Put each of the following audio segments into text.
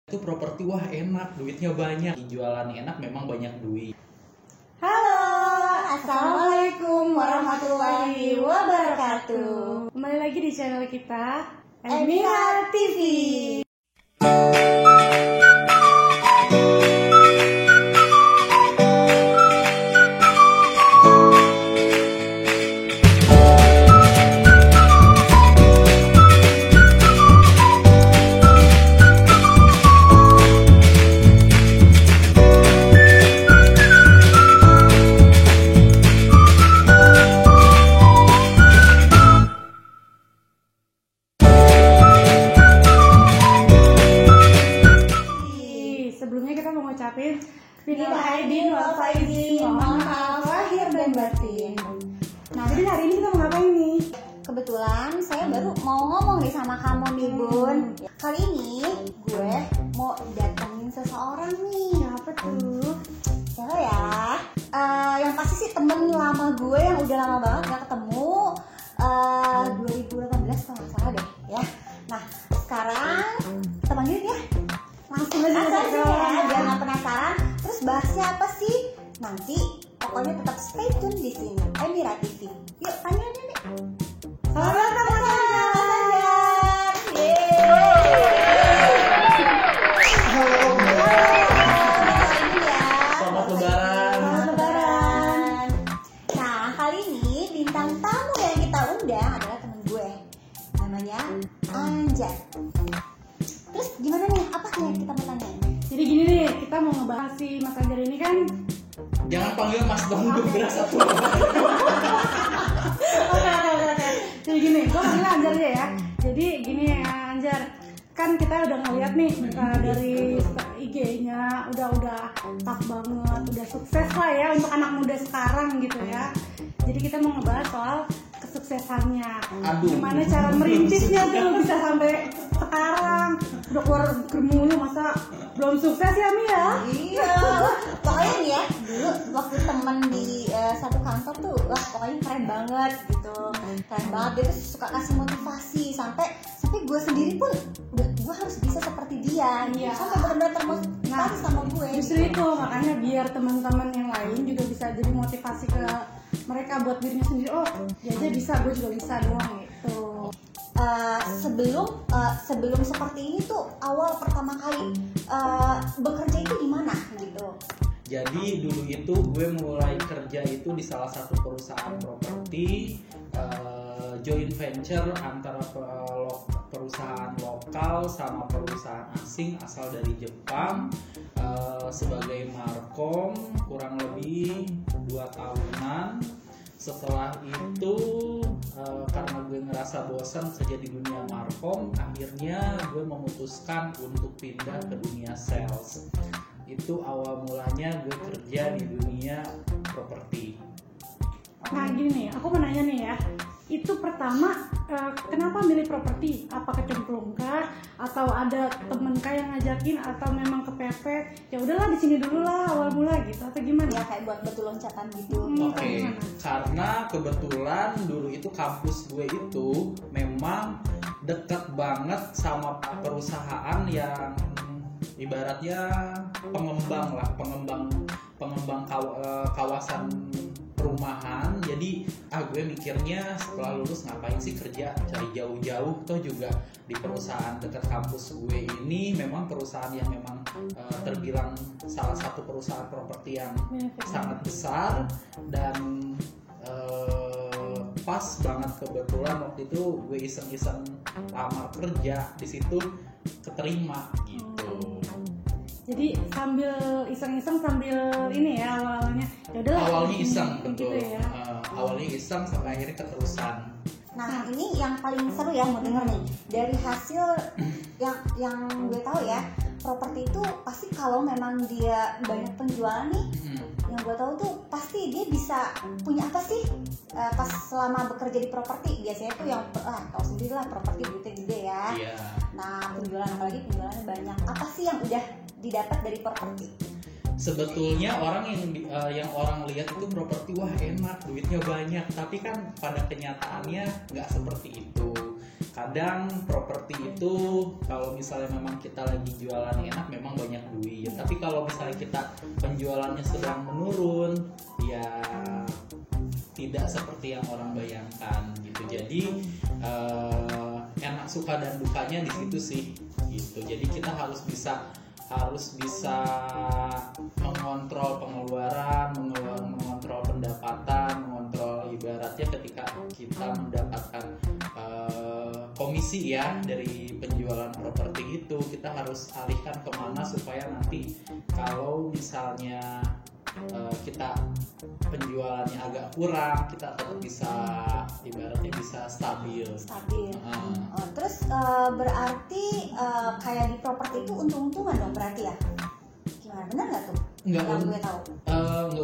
Itu properti wah enak, duitnya banyak. Jualan enak memang banyak duit. Halo, assalamualaikum warahmatullahi wabarakatuh. Kembali lagi di channel kita Emira TV. Minal aidin wal faizin, mohon maaf lahir dan batin. Nah, jadi hari ini kita mau ngapain nih? Kebetulan saya baru mau ngomong nih sama kamu nih Bun. Kali ini gue mau datengin seseorang nih. Siapa tuh? Siapa ya? Yang pasti sih temen lama gue yang udah lama banget gak ketemu. 2018 kalau gak salah deh ya. Nah sekarang kita panggilin ya. Langsung aja ya, biar gak penasaran. Terus bahasnya apa sih? Nanti pokoknya tetap stay tune di sini. Emira TV. Yuk tanya aja nih. Selamat datang. Selamat Lebaran. Selamat Lebaran. Nah kali ini bintang tamu yang kita undang adalah temen gue. Namanya Anjar. Terus gimana nih? Apa nih yang kita mau tanya? Jadi gini nih, kita mau ngebahas si Mas Anjar ini kan. Jangan panggil Mas dong, gue berasa tua. Oke. Jadi gini, gue panggil Anjar aja ya. Jadi gini ya Anjar, kan kita udah ngeliat nih dari IG-nya udah tough banget, udah sukses lah ya untuk anak muda sekarang gitu ya. Jadi kita mau ngebahas soal kesuksesannya. Aduh. Gimana cara merintisnya tuh bisa sampai sekarang udah keluar mulu, masa belum sukses ya Mi ya? Iya, pokoknya nih ya, dulu waktu temen di satu kantor tuh, wah pokoknya keren banget gitu. Keren banget, dia tuh suka kasih motivasi sampai gue sendiri pun udah gue harus bisa seperti dia. Iya. Sampai benar-benar termotivasi sama gue. Justru itu makanya biar teman-teman yang lain juga bisa jadi motivasi ke mereka buat dirinya sendiri. Oh, dia aja bisa, gue juga bisa dong gitu. Sebelum seperti ini tuh awal pertama kali bekerja itu di mana gitu? Jadi dulu itu gue mulai kerja itu di salah satu perusahaan properti, joint venture antara perusahaan lokal sama perusahaan asing asal dari Jepang, sebagai markom kurang lebih 2 tahunan. Setelah itu karena gue ngerasa bosan kerja di dunia markom, akhirnya gue memutuskan untuk pindah ke dunia sales. Itu awal mulanya gue kerja di dunia properti. Nah gini nih, aku mau nanya nih ya, itu pertama kenapa milih properti? Apa kecemplung kah? Atau ada temen kah yang ngajakin? Atau memang kepepet? Ya udahlah di sini dulu lah awal mula gitu, atau gimana? Ya kayak buat betul loncatan gitu. Oke. Karena kebetulan dulu itu kampus gue itu memang dekat banget sama perusahaan yang ibaratnya pengembang kawasan perumahan. Jadi gue mikirnya setelah lulus ngapain sih kerja cari jauh-jauh, toh juga di perusahaan dekat kampus gue ini memang perusahaan yang memang terbilang salah satu perusahaan properti yang sangat besar. Dan pas banget kebetulan waktu itu gue iseng-iseng lamar kerja di situ, keterima gitu. Jadi sambil iseng-iseng sambil ini ya awalnya. Yaudahlah. Awalnya iseng, betul. Gitu ya. Awalnya iseng sampai akhirnya keterusan. Nah ini yang paling seru ya mau denger nih dari hasil yang gue tahu ya, properti itu pasti kalau memang dia banyak penjualan nih, yang gue tahu tuh pasti dia bisa punya apa sih pas selama bekerja di properti. Biasanya tuh yang tahu sendiri lah, properti duitnya gede ya. Iya. Nah apalagi penjualannya banyak. Apa sih yang udah didapat dari properti? Sebetulnya orang yang orang lihat itu properti wah enak, duitnya banyak, tapi kan pada kenyataannya nggak seperti itu. Kadang properti itu kalau misalnya memang kita lagi jualan enak, Tapi kalau misalnya kita penjualannya sedang menurun, ya tidak seperti yang orang bayangkan gitu. Jadi enak suka dan dukanya di situ sih gitu. Jadi kita harus bisa mengontrol pengeluaran, mengontrol pendapatan, mengontrol ibaratnya ketika kita mendapatkan komisi ya dari penjualan properti itu, kita harus alihkan kemana supaya nanti kalau misalnya kita penjualannya agak kurang, kita tetap bisa ibaratnya bisa stabil. Terus berarti kayak di properti itu untung-untungan dong berarti ya? Gimana, benar nggak tuh? Nggak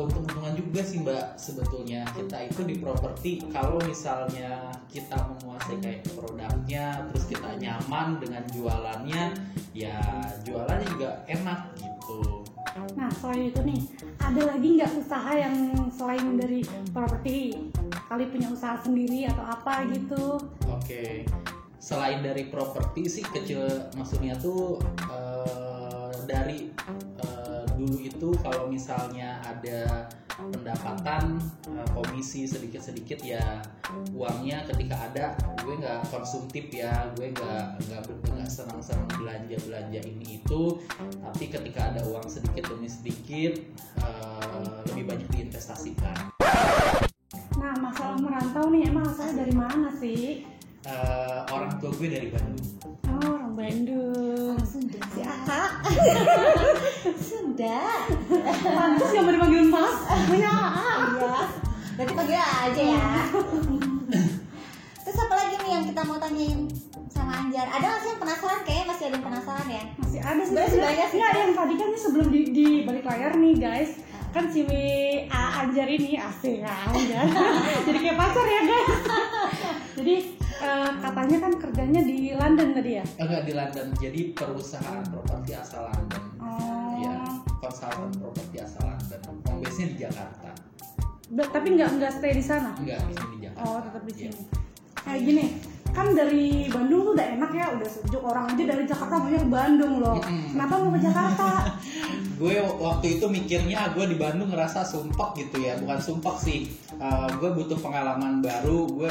untung-untungan juga sih Mbak. Sebetulnya kita itu di properti kalau misalnya kita menguasai kayak produknya, terus kita nyaman dengan jualannya, ya jualannya juga enak gitu. Nah selain itu nih, ada lagi nggak usaha yang selain dari properti? Kali punya usaha sendiri atau apa gitu? Oke. Selain dari properti sih kecil, maksudnya tuh dari dulu itu kalau misalnya ada pendapatan komisi sedikit-sedikit ya uangnya ketika ada gue nggak konsumtif ya, gue nggak senang-senang belanja ini itu, tapi ketika ada uang sedikit demi sedikit lebih banyak diinvestasikan. Nah masalah merantau nih emang asalnya dari mana sih? Orang tua gue dari Bandung. Oh orang Bandung. Sunda si Aka. Sunda. Pantes yang dipanggil Mas. Punya Iya. Berarti panggil aja ya. Terus apa lagi nih yang kita mau tanyain sama Anjar? Ada nggak sih yang penasaran? Kayaknya masih ada yang penasaran ya. masih ada sih. Sebenarnya banyak sih. Ya yang tadi kan sebelum di balik layar nih guys, kan si Anjar ini asik Anjar. Jadi kayak pacar ya guys. Jadi katanya kan kerjanya di London tadi ya? Enggak di London, jadi perusahaan properti asal London. Ya, konsultan properti asal London. Home base-nya di Jakarta. Tapi nggak stay di sana? Enggak, di sini di Jakarta. Oh tetap di sini. Kayak gini, kan dari Bandung tuh udah enak ya, udah sejuk, orang aja dari Jakarta maunya ke Bandung loh. Kenapa mau ke Jakarta? Gue waktu itu mikirnya gue di Bandung ngerasa sumpek gitu ya, bukan sumpek sih. Gue butuh pengalaman baru, gue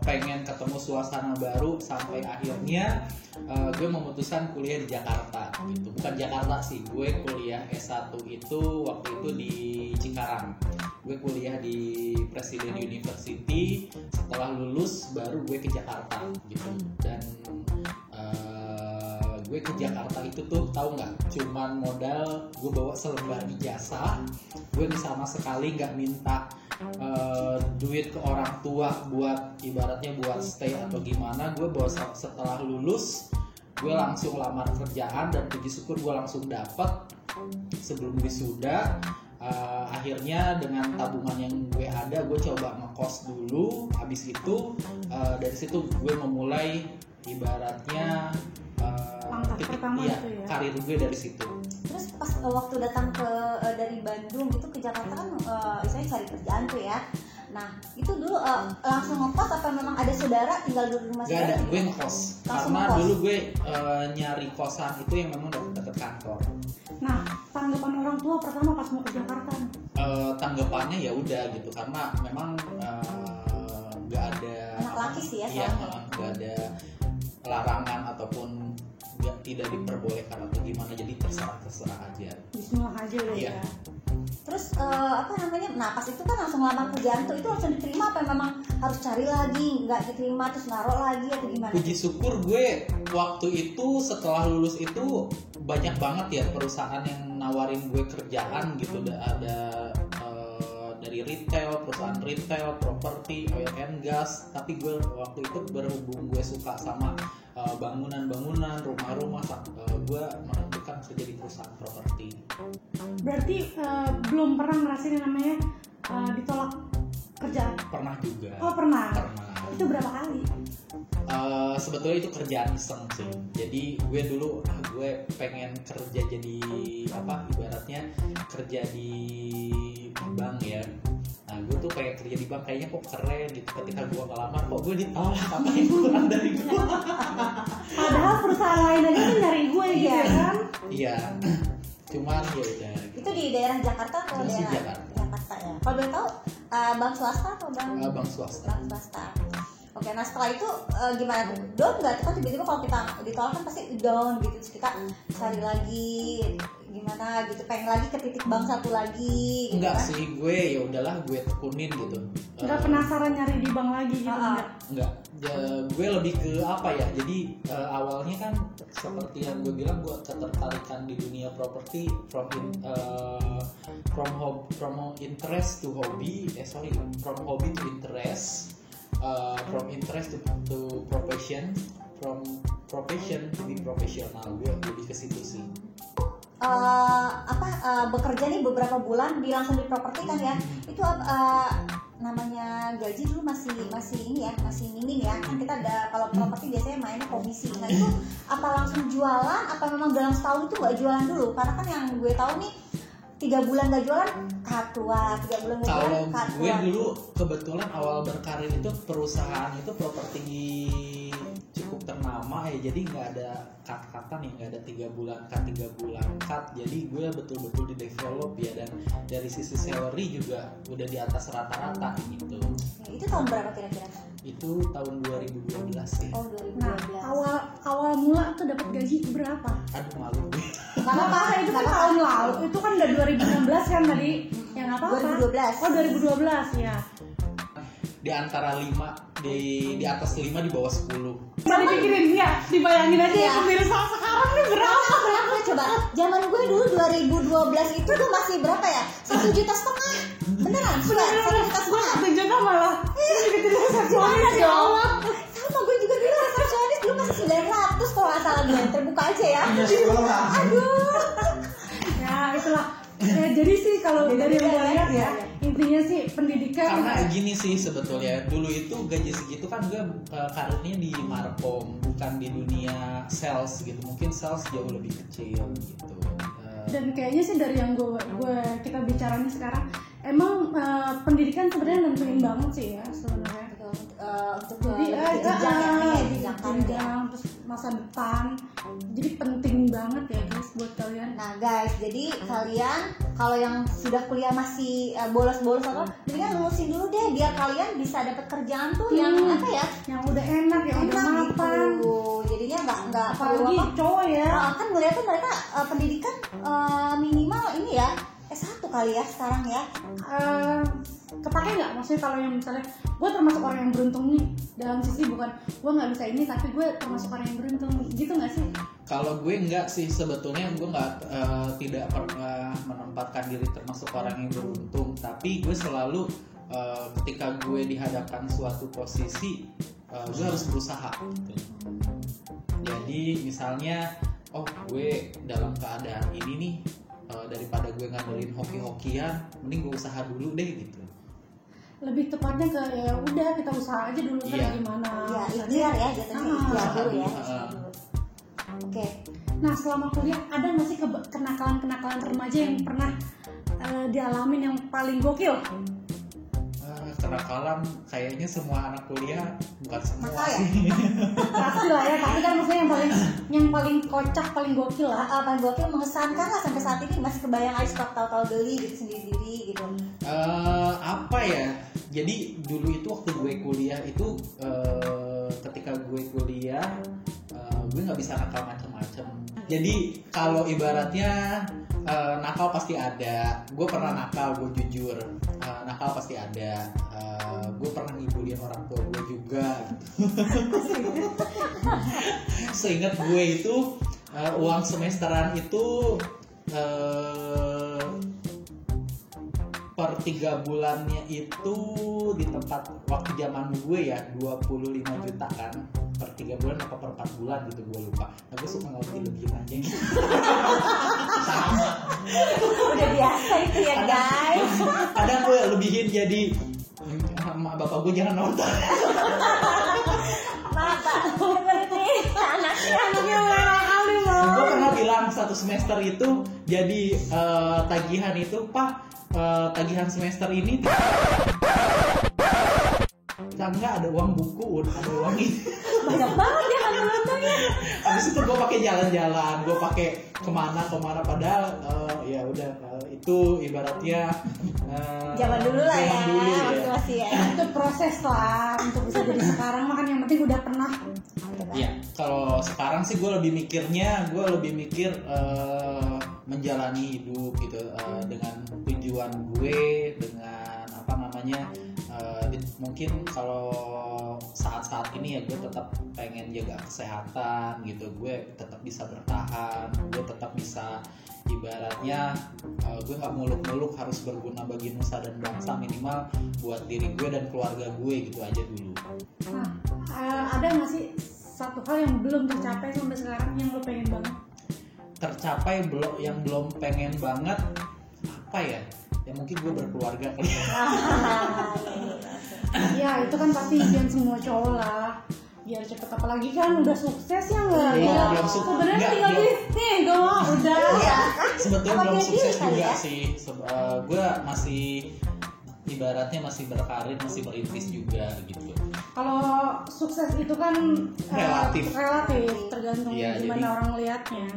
pengen ketemu suasana baru, sampai akhirnya gue memutuskan kuliah di Jakarta gitu. Bukan Jakarta sih, gue kuliah S1 itu waktu itu di Cikarang. Gue kuliah di Presiden University, setelah lulus baru gue ke Jakarta gitu. Dan gue ke Jakarta itu tuh tahu nggak, cuman modal gue bawa selembar ijazah, gue sama sekali nggak minta duit ke orang tua buat ibaratnya buat stay atau gimana. Gue bawa setelah lulus gue langsung lamar kerjaan dan puji syukur gue langsung dapet sebelum wisuda. Akhirnya dengan tabungan yang gue ada, gue coba ngekos dulu. Habis itu dari situ gue memulai ibaratnya pertama ya, itu ya. karir gue dari situ. Terus pas waktu datang dari Bandung gitu ke Jakarta kan misalnya cari kerjaan tuh ya. Nah itu dulu langsung ngekos apa memang ada saudara tinggal di rumah Gak saudara? ada, gue ngekos. Karena dulu gue nyari kosan itu yang memang deket kantor. Nah tanggapan orang tua pertama pas mau ke Jakarta? Tanggapannya ya udah gitu, karena memang nggak ada anak laki sih ya, nggak ada larangan ataupun tidak diperbolehkan atau gimana, jadi terserah aja. Bismillah aja deh Iya. ya. Terus apa namanya? Nah pas itu kan langsung lamar kerjaan tuh, itu langsung diterima apa memang harus cari lagi, nggak diterima terus naruh lagi atau gimana? Puji syukur gue waktu itu setelah lulus itu banyak banget ya perusahaan yang nawarin gue kerjaan gitu. Ada dari retail, perusahaan retail, properti, oil and gas. Tapi gue waktu itu berhubung gue suka sama bangunan-bangunan, rumah-rumah, gue menentukan kerja di perusahaan properti. Berarti belum pernah ngerasain yang namanya ditolak kerjaan? Pernah juga. Oh pernah. Itu berapa kali? Sebetulnya itu kerjaan iseng sih. Jadi gue dulu gue pengen kerja jadi apa, ibaratnya kerja di bank ya. Nah gue tuh kayak kerja di bank kayaknya kok keren gitu. Ketika gue ngelamar kok gue ditolak, apa yang kurang dari gue. Padahal perusahaan lain aja tuh nyari gue gitu ya kan? Iya. cuman ya udah. Itu di daerah Jakarta atau Masih daerah Jakarta ya. Kalau boleh tahu bank swasta atau Bank swasta. Bank swasta. Oke, nah setelah itu gimana tuh? Down nggak? Kan tiba-tiba kalau kita ditolak kan pasti down gitu. Terus kita cari lagi gimana gitu, pengen lagi ke titik bank satu lagi gitu. Enggak kan? sih, gue ya udahlah gue tekunin gitu. Nggak penasaran nyari di bank lagi gitu Enggak. Ya, gue lebih ke apa ya? Jadi awalnya kan seperti yang gue bilang, gue ketertarikan di dunia properti from interest to hobby. From hobby to interest. From interest to profession, from profession to be professional. Gue lebih ke situ sih. Bekerja nih beberapa bulan langsung di properti kan ya, itu namanya gaji dulu masih ini ya, masih minim ya kan. Kita ada kalau properti biasanya mainnya komisi. Nah itu apa langsung jualan, apa memang dalam setahun itu nggak jualan dulu? Karena kan yang gue tahu nih 3 bulan nggak jualan cut keluar, 3 bulan nggak jualan cut Kalau gue dulu kebetulan awal berkarir itu perusahaan itu properti cukup ternama ya, jadi nggak ada cut-cutan ya, nggak ada 3 bulan cut, jadi gue betul-betul di develop ya, dan dari sisi salary juga udah di atas rata-rata gitu. Itu tahun berapa kira-kira? Itu tahun 2012 sih. Oh 2012. Nah, awal mula tuh dapat gaji berapa? Aduh malu gue. Nggak apa-apa, Itu kan tahun lalu, itu kan udah 2016 kan tadi. Yang apa? 2012. Oh 2012 ya. Di antara 5, di atas 5, di bawah 10. Bisa dipikirin ya, dibayangin aja ya pemirsa sekarang nih berapa? Berapa coba? Zaman gue dulu 2012 itu tuh masih berapa ya? 1,5 juta. Beneran? Sudah 1,5 juta. 1 juta malah. Diketin resepsionis ya Allah. Sama gue juga dulu resepsionis dulu masih 900 kalau nggak salah, gue terbuka aja ya. Aduh. Ya itulah. Ya, jadi sih kalau dari yang gue lihat ya, intinya sih pendidikan. Karena gini sih sebetulnya, dulu itu gaji segitu kan gue karirnya di markom, bukan di dunia sales gitu. Mungkin sales jauh lebih kecil gitu. Dan kayaknya sih dari yang kita bicaranya sekarang, emang pendidikan sebenarnya nentuin banget sih ya sebenarnya. Untuk Jadi jenjang terus masa depan, jadi penting banget ya guys buat kalian. Nah guys, jadi kalian kalau yang sudah kuliah masih bolos-bolos atau mendingan lulusin dulu deh, biar kalian bisa dapat kerjaan tuh yang apa ya, yang udah enak, yang udah mapan gitu. Jadinya nggak perlu apalagi cowok ya. Kan ngeliat tuh mereka pendidikan minimal ini ya S1 kali ya sekarang ya. Kepake nggak? Maksudnya kalau yang misalnya gue termasuk orang yang beruntung nih, dalam sisi bukan gue nggak bisa ini, tapi gue termasuk orang yang beruntung gitu nggak sih? Kalau gue nggak sih, sebetulnya gue nggak tidak pernah menempatkan diri termasuk orang yang beruntung, tapi gue selalu ketika gue dihadapkan suatu posisi gue harus berusaha gitu. Jadi misalnya gue dalam keadaan ini nih, daripada gue ngandelin hoki-hokian, mending gue usaha dulu deh gitu. Lebih tepatnya ke ya udah kita usaha aja dulu kan gimana. Ya ikhtiar ya jatuhnya, ikhtiar dulu ya. Oke. Nah selama kuliah ada nggak sih kenakalan remaja yang pernah dialamin yang paling gokil? Kenakalan kayaknya semua anak kuliah, bukan semua Nakal ya? sih. Pasti lah ya, tapi kan maksudnya yang paling kocak, paling gokil lah. Paling gokil, mengesankan lah sampai saat ini masih kebayang aja stok tahu-tahu beli gitu sendiri-sendiri gitu. Apa ya? Jadi dulu itu waktu gue kuliah itu, ketika gue kuliah, gue nggak bisa nakal macam-macam. Jadi kalau ibaratnya nakal pasti ada. Gue pernah nakal, gue jujur. Nakal pasti ada. Gue pernah ngibulin orang tua gue juga. Seingat gue itu uang semesteran itu per 3 bulannya itu di tempat waktu zaman gue ya 25 juta kan, per 3 bulan apa per 4 bulan gitu gue lupa. Nah gue suka ngelebih-lebihin aja gitu. Sama. Udah biasa itu ya guys. Kadang gue lebihin jadi bapak gue jangan nonton. Bapak seperti anaknya mulai nakal nih loh. Gue pernah bilang satu semester itu jadi tagihan itu, Pak, tagihan semester ini enggak ada uang buku, ada uang ini. Banyak banget ya kata-katanya. Habis itu gue pakai jalan-jalan, gue pakai kemana padahal ya udah itu ibaratnya zaman dulu lah ya, dulu masih ya. Itu proses lah untuk bisa jadi sekarang, makan yang penting udah pernah. Ya, kalau sekarang sih gue lebih mikir menjalani hidup gitu dengan tujuan gue, dengan apa namanya mungkin kalau saat-saat ini ya gue tetap pengen jaga kesehatan gitu, gue tetap bisa bertahan, gue tetap bisa ibaratnya gue nggak muluk-muluk harus berguna bagi nusa dan bangsa, minimal buat diri gue dan keluarga gue gitu aja dulu. Nah, ada nggak sih satu hal yang belum tercapai sampai sekarang yang lo pengen banget? Tercapai yang belum pengen banget apa ya? Ya mungkin gue berkeluarga kali. Ya itu kan pasti impian semua cowok lah, biar cepet, apalagi kan udah sukses ya nggak? Iya, belum sukses. Sebenarnya tinggal di nih gue udah. Iya. Sebetulnya Apa belum kayak sukses gini kali juga ya? sih. Gue masih ibaratnya masih berkarir, masih merintis juga gitu. Kalau sukses itu kan Relatif. tergantung Iya, gimana jadi- orang lihatnya.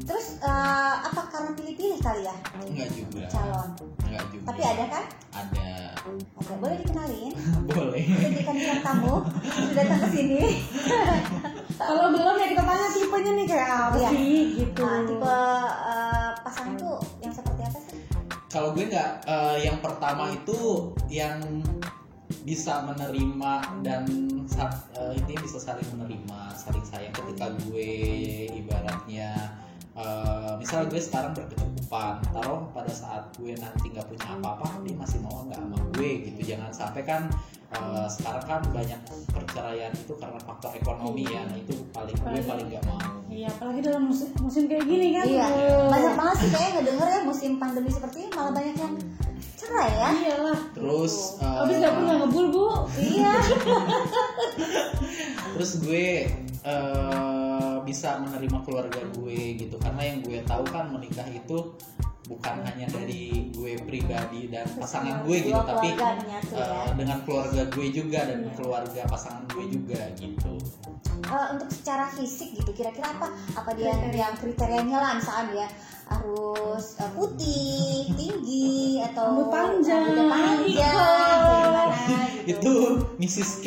Terus apa karena pilih-pilih kali ya Enggak juga. calon? Enggak juga. Tapi ada kan? Ada. Oke, boleh dikenalin? Boleh. Jadikan bintang tamu sudah datang ke sini. Kalau belum ya kita tanya tipenya nih kayak apa Iya. sih gitu. Nah, tipe pasangan tuh yang seperti apa sih? Kalau gue nggak, yang pertama itu yang bisa menerima dan ini bisa saling menerima, saling sayang ketika gue ibaratnya misal gue sekarang berkecukupan, taruh pada saat gue nanti nggak punya apa-apa, dia masih mau nggak sama gue gitu. Jangan sampai kan sekarang kan banyak perceraian itu karena faktor ekonomi ya, nah itu gue paling nggak mau. Iya, apalagi dalam musim kayak gini kan. Iya, Aduh. banyak banget sih kayak ngedenger ya musim pandemi seperti ini malah banyak yang cerai ya. Iyalah. Terus Habis dapur nggak ngebul bu. Iya. terus gue bisa menerima keluarga gue gitu, karena yang gue tahu kan menikah itu bukan hanya dari gue pribadi dan pasangan gue gitu, Dua tapi keluarga menyatu ya. dengan keluarga gue juga dan keluarga pasangan gue juga gitu. Untuk secara fisik gitu kira-kira apa dia yang kriterianya lah, misalnya dia harus putih, tinggi atau Rambut panjang, rambutnya panjang, ikut. kayak gimana gitu. Itu Mrs. K.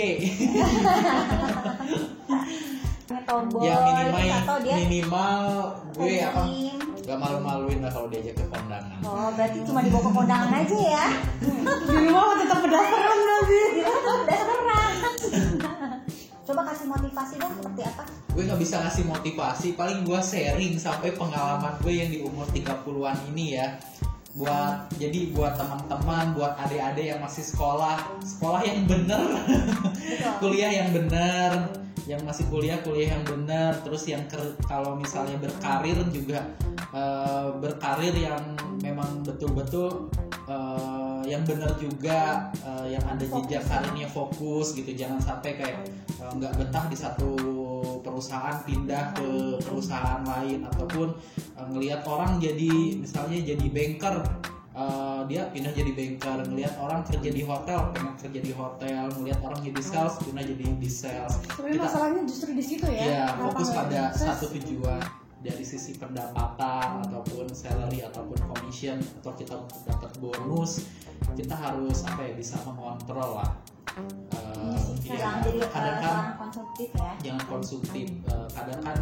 Tomboy, Ya atau dia minimal gue apa feminim. gak malu-maluin lah kalau diajak ke kondangan. Oh, berarti cuma dibawa ke kondangan aja ya. Di rumah tetap pendaftaran nanti. Dia kan udah keren. Coba kasih motivasi dong, seperti apa? Gue gak bisa ngasih motivasi, paling gue sharing sampai pengalaman gue yang di umur 30-an ini ya. Jadi buat teman-teman, buat adik-adik yang masih sekolah yang bener, kuliah yang bener, yang masih kuliah yang bener, terus yang kalau misalnya berkarir juga berkarir yang memang betul-betul yang benar juga, yang ada jejak karirnya fokus gitu. Jangan sampai kayak nggak betah di satu perusahaan pindah ke perusahaan lain, ataupun ngelihat orang jadi misalnya jadi banker, dia pindah jadi banker, ngelihat orang kerja di hotel pengen kerja di hotel, ngelihat orang jadi sales pindah jadi di sales. Sebenarnya masalahnya justru di situ ya. Iya, Kenapa fokus nggak pada sukses? satu tujuan, dari sisi pendapatan ataupun salary ataupun commission, atau kita dapat bonus, kita harus bisa mengontrol lah. Jangan jadi Kadang kan orang konsumtif ya. jangan konsumtif. Kadang kan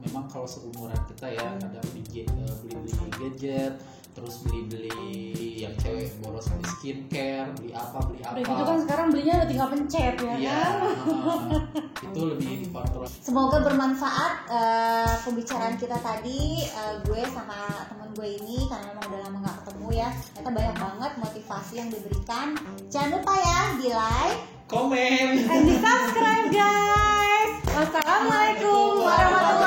memang kalau seumuran kita ya, kadang beli gadget, terus beli yang cewek boros, beli skincare, beli apa. Udah gitu kan sekarang belinya udah tinggal pencet ya Iya, kan. itu lebih dikontrol. Semoga bermanfaat pembicaraan kita tadi, gue sama temen gue ini, karena memang udah lama gak ketemu ya. Ternyata banyak banget motivasi yang diberikan. Jangan lupa ya di like, Komen. And di subscribe guys. Wassalamualaikum warahmatullahi